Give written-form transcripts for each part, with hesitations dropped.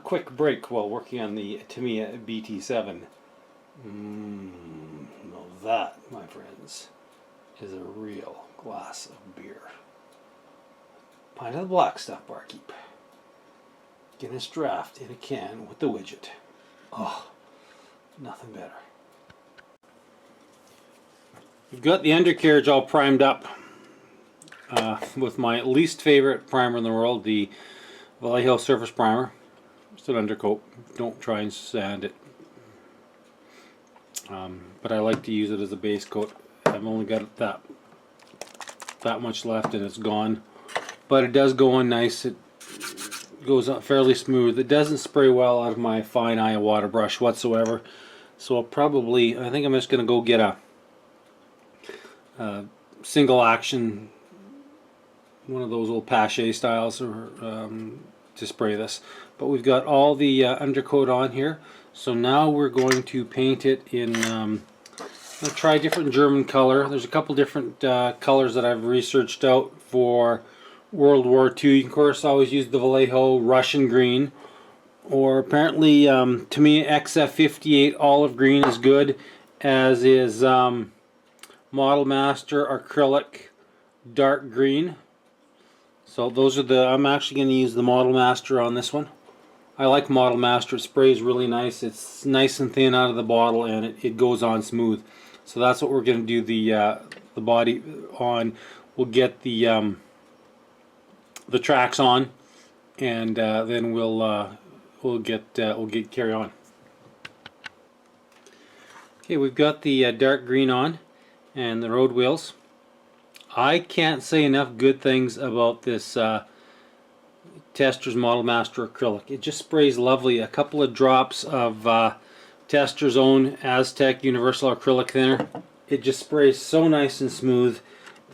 quick break while working on the Tamiya BT7. Now that, my friends, is a real glass of beer. Pint of the black stuff, barkeep. Guinness draft in a can with the widget. Oh, nothing better. We've got the undercarriage all primed up with my least favorite primer in the world, the Vallejo Surface Primer. It's an undercoat. Don't try and sand it. But I like to use it as a base coat. I've only got that much left and it's gone. But it does go on nice. It goes on fairly smooth. It doesn't spray well out of my fine eye water brush whatsoever. So I think I'm just going to go get a single action, one of those old Pache styles, or to spray this. But we've got all the undercoat on here. So now we're going to paint it in, I'm going to try a different German color. There's a couple different colors that I've researched out for World War II. You can of course always use the Vallejo Russian green, or apparently Tamiya XF58 olive green is good, as is Model Master acrylic dark green. So those are I'm actually going to use the Model Master on this one. I like Model Master. It sprays really nice. It's nice and thin out of the bottle, and it goes on smooth. So that's what we're going to do the body on. We'll get the tracks on, and then we'll get carry on. Okay, we've got the dark green on and the road wheels. I can't say enough good things about this Tester's Model Master acrylic. It just sprays lovely. A couple of drops of Tester's own Aztec Universal Acrylic Thinner. It just sprays so nice and smooth.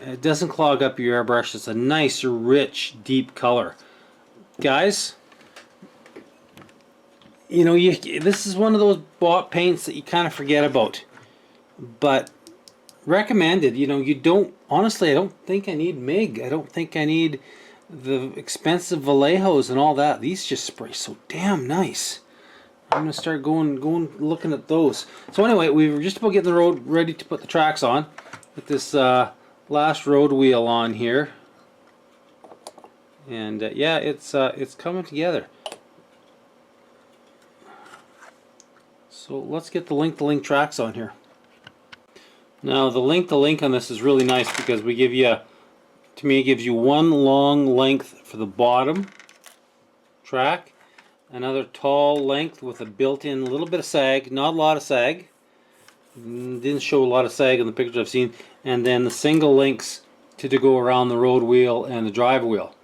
It doesn't clog up your airbrush. It's a nice, rich, deep color. Guys, you know, this is one of those bought paints that you kind of forget about. But recommended. You know, you don't, honestly, I don't think I need MIG. I don't think I need the expensive Vallejos and all that. These just spray so damn nice. I'm gonna start going looking at those. So anyway, we were just about getting the road ready to put the tracks on with this last road wheel on here, and yeah, it's coming together. So let's get the link-to-link tracks on here. Now the link-to-link on this is really nice because we give you, to me, it gives you one long length for the bottom track, another tall length with a built-in little bit of sag, not a lot of sag. Didn't show a lot of sag in the pictures I've seen, and then the single links to go around the road wheel and the drive wheel.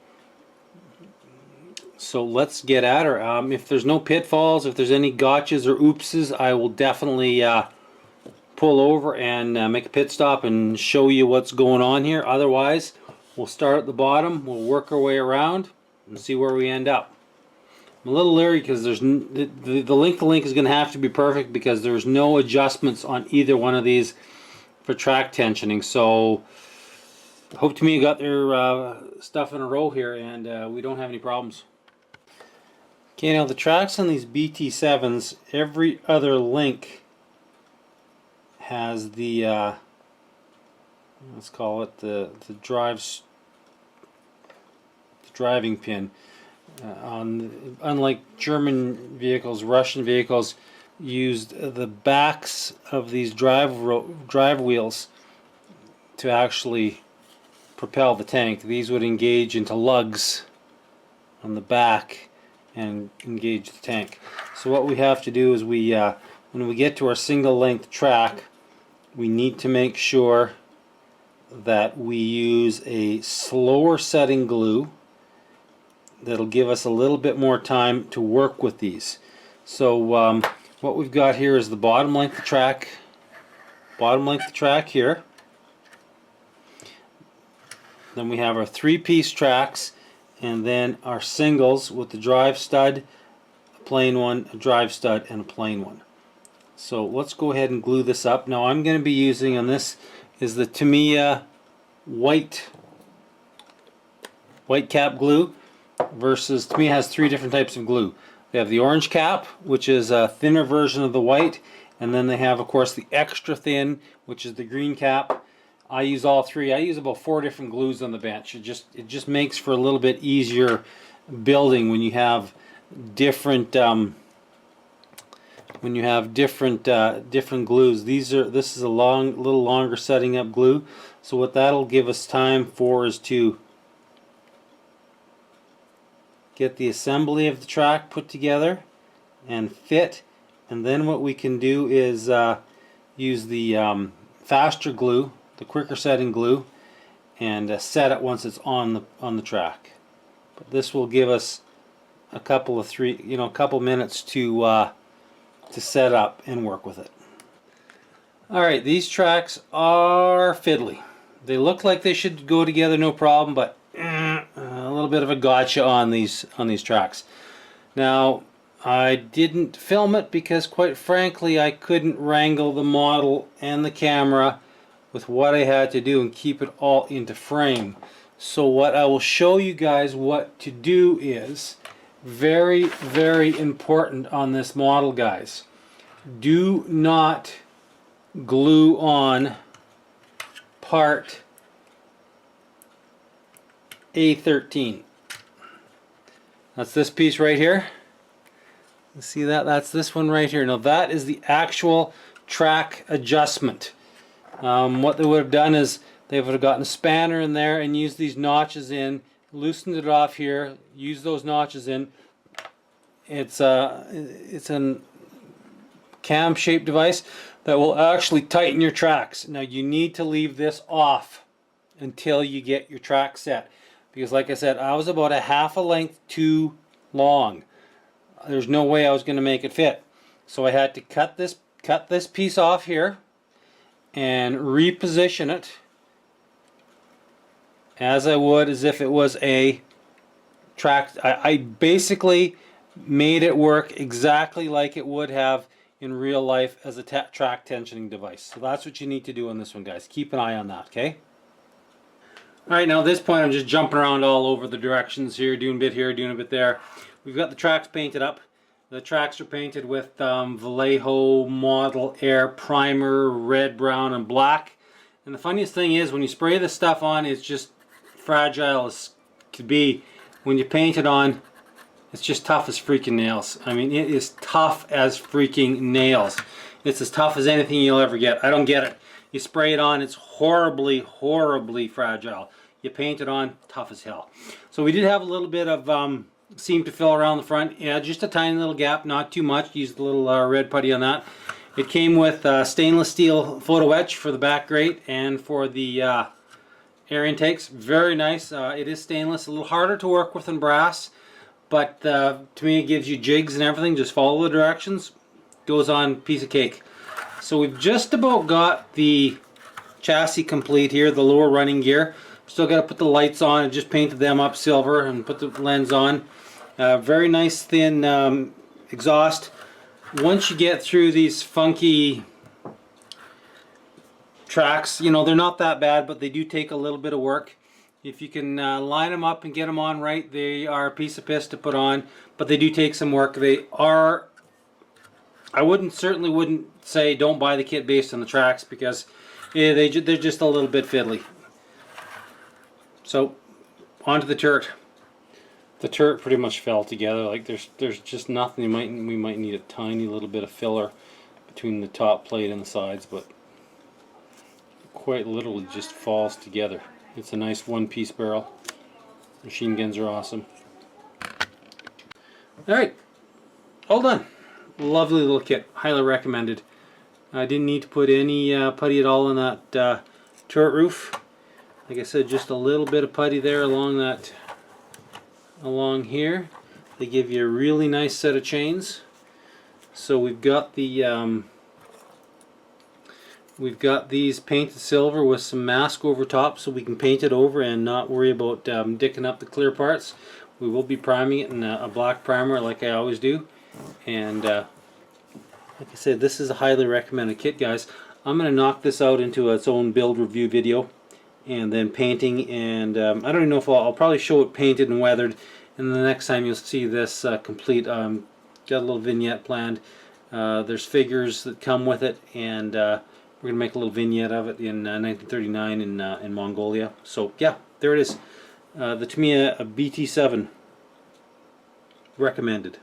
So let's get at her. If there's no pitfalls, if there's any gotchas or oopses, I will definitely pull over and make a pit stop and show you what's going on here. Otherwise, we'll start at the bottom, we'll work our way around and see where we end up. I'm a little leery because there's the link-to-link is going to have to be perfect because there's no adjustments on either one of these for track tensioning. So hope Tamiya got their stuff in a row here and we don't have any problems. Okay, now the tracks on these BT7s, every other link has the let's call it the driving pin. Unlike German vehicles, Russian vehicles used the backs of these drive wheels to actually propel the tank. These would engage into lugs on the back and engage the tank. So what we have to do is when we get to our single length track, we need to make sure that we use a slower setting glue that'll give us a little bit more time to work with these. So what we've got here is the bottom length of track here. Then we have our three-piece tracks, and then our singles with the drive stud, a plain one, a drive stud, and a plain one. So let's go ahead and glue this up. Now I'm going to be using, on this is the Tamiya white cap glue, versus Tamiya has three different types of glue. They have the orange cap, which is a thinner version of the white, and then they have, of course, the extra thin, which is the green cap. I use all three. I use about 4 different glues on the bench. It just makes for a little bit easier building when you have different different glues. This is a little longer setting up glue. So what that'll give us time for is to get the assembly of the track put together and fit, and then what we can do is use the faster glue, the quicker setting glue, and set it once it's on the track. But this will give us a couple minutes to set up and work with it. Alright, these tracks are fiddly. They look like they should go together no problem, but a little bit of a gotcha on these tracks. Now, I didn't film it because, quite frankly, I couldn't wrangle the model and the camera with what I had to do and keep it all into frame. So what I will show you guys what to do is very, very important on this model, guys. Do not glue on part A13. That's this piece right here. You see that? That's this one right here. Now that is the actual track adjustment. What they would have done is they would have gotten a spanner in there and used these notches in, loosened it off here, used those notches in. It's a cam-shaped device that will actually tighten your tracks. Now you need to leave this off until you get your track set, because like I said, I was about a half a length too long. There's no way I was going to make it fit, so I had to cut this piece off here and reposition it as I would as if it was a track. I basically made it work exactly like it would have in real life as a track tensioning device. So that's what you need to do on this one, guys. Keep an eye on that, okay? Alright, now at this point I'm just jumping around all over the directions here, doing a bit here, doing a bit there. We've got the tracks painted up. The tracks are painted with Vallejo Model Air Primer, red, brown, and black. And the funniest thing is, when you spray this stuff on, it's just fragile as could be. When you paint it on, it's just tough as freaking nails. I mean, it is tough as freaking nails. It's as tough as anything you'll ever get. I don't get it. You spray it on, it's horribly, horribly fragile. You paint it on, tough as hell. So we did have a little bit of seam to fill around the front. Yeah, just a tiny little gap, not too much. Used a little red putty on that. It came with stainless steel photo etch for the back grate and for the air intakes. Very nice. It is stainless, a little harder to work with than brass, but to me it gives you jigs and everything. Just follow the directions. Goes on piece of cake. So we've just about got the chassis complete here, the lower running gear. Still got to put the lights on. I just painted them up silver and put the lens on. Very nice thin exhaust. Once you get through these funky tracks, you know, they're not that bad, but they do take a little bit of work. If you can line them up and get them on right, they are a piece of piss to put on, but they do take some work. They are, I certainly wouldn't say don't buy the kit based on the tracks, because they're just a little bit fiddly. So onto the turret. The turret pretty much fell together. Like there's just nothing. We might need a tiny little bit of filler between the top plate and the sides, but quite literally just falls together. It's a nice one-piece barrel. Machine guns are awesome. Alright, all done. Lovely little kit. Highly recommended. I didn't need to put any putty at all on that turret roof. Like I said, just a little bit of putty there along here. They give you a really nice set of chains. So we've got the we've got these painted silver with some mask over top, so we can paint it over and not worry about dicking up the clear parts. We will be priming it in a black primer like I always do. And like I said, this is a highly recommended kit, guys. I'm going to knock this out into its own build review video, and then painting, and I don't even know if I'll probably show it painted and weathered, and the next time you'll see this complete, got a little vignette planned. There's figures that come with it, and we're going to make a little vignette of it in 1939 in Mongolia. So yeah, there it is. The Tamiya BT7, recommended.